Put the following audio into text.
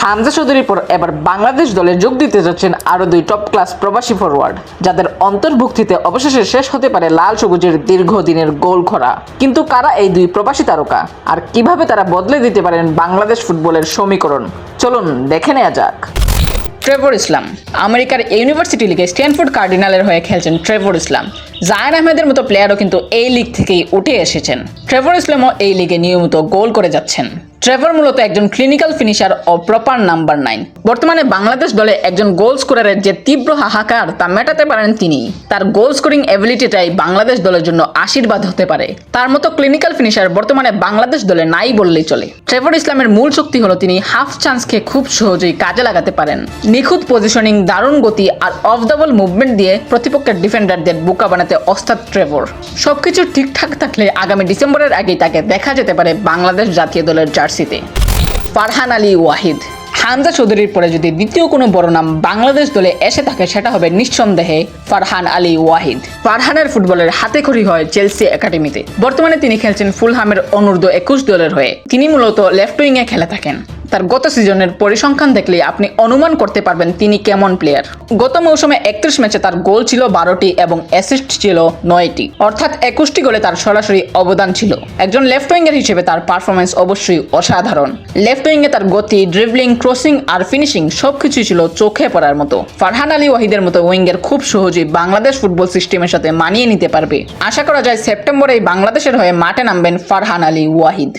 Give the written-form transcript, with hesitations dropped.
হামজা চৌধুরীর পর এবার বাংলাদেশ দলে যোগ দিতে যাচ্ছেন আরও দুই টপ ক্লাস প্রবাসী ফরওয়ার্ড, যাদের অন্তর্ভুক্তিতে অবশেষে শেষ হতে পারে লাল সবুজের দীর্ঘদিনের গোল খরা। কিন্তু কারা এই দুই প্রবাসী তারকা, আর কিভাবে তারা বদলে দিতে পারেন বাংলাদেশ ফুটবলের সমীকরণ, চলুন দেখে নেওয়া যাক। ট্রেভর ইসলাম আমেরিকার ইউনিভার্সিটি লিগে স্ট্যানফোর্ড কার্ডিনালের হয়ে খেলছেন ট্রেভর ইসলাম। জায়ান আহমেদের মতো প্লেয়ারও কিন্তু এই লিগ থেকেই উঠে এসেছেন। ট্রেভর ইসলামও এই লিগে নিয়মিত গোল করে যাচ্ছেন। ট্রেভর মূলত একজন ক্লিনিক্যাল ফিনিশার ও প্রপার নাম্বার 9। বর্তমানে বাংলাদেশ দলে একজন গোল স্কোরারের যে তীব্র হাহাকার তা মেটাতে পারেন তিনি। তার গোল স্কোরিং এবিলিটিটাই বাংলাদেশ দলের জন্য আশীর্বাদ হতে পারে। তার মতো ক্লিনিক্যাল ফিনিশার বর্তমানে বাংলাদেশ দলে নাই বললেই চলে। ট্রেভর ইসলামের মূল শক্তি হলো তিনি হাফ চান্সকে খুব সহজেই কাজে লাগাতে পারেন। নিখুঁত পজিশনিং, দারুণ গতি আর অফ দ্য বল মুভমেন্ট দিয়ে প্রতিপক্ষের ডিফেন্ডারদের বোকা বানাতে ওস্তাদ ট্রেভর। সবকিছু ঠিকঠাক থাকলে আগামী ডিসেম্বরের আগেই তাকে দেখা যেতে পারে বাংলাদেশ জাতীয় দলের জার্সিতে। ফারহান আলী ওয়াহিদ। হামজা চৌধুরীর পরে যদি দ্বিতীয় কোনো বড় নাম বাংলাদেশ দলে এসে থাকে সেটা হবে নিঃসন্দেহে ফারহান আলী ওয়াহিদ। ফারহানের ফুটবলের হাতেখড়ি হয় চেলসি একাডেমিতে। বর্তমানে তিনি খেলছেন ফুলহামের অনূর্ধ্ব 21 দলের হয়ে। তিনি মূলত লেফট উইংয়ে খেলে থাকেন। তার গত সিজনের পরিসংখ্যান দেখলে আপনি অনুমান করতে পারবেন তিনি কেমন প্লেয়ার। গত মৌসুমে 31 ম্যাচে তার গোল ছিল 12টি এবং অ্যাসিস্ট ছিল 9টি, অর্থাৎ 21টি গোলে তার সরাসরি অবদান ছিল। একজন লেফট উইঙ্গার হিসেবে তার পারফরমেন্স অবশ্যই অসাধারণ। লেফট উইঙ্গে তার গতি, ড্রিবলিং, ক্রসিং আর ফিনিশিং সবকিছুই ছিল চোখে পড়ার মতো। ফারহান আলী ওয়াহিদের মতো উইঙ্গের খুব সহজেই বাংলাদেশ ফুটবল সিস্টেমের সাথে মানিয়ে নিতে পারবে। আশা করা যায় সেপ্টেম্বরেই বাংলাদেশের হয়ে মাঠে নামবেন ফারহান আলী ওয়াহিদ।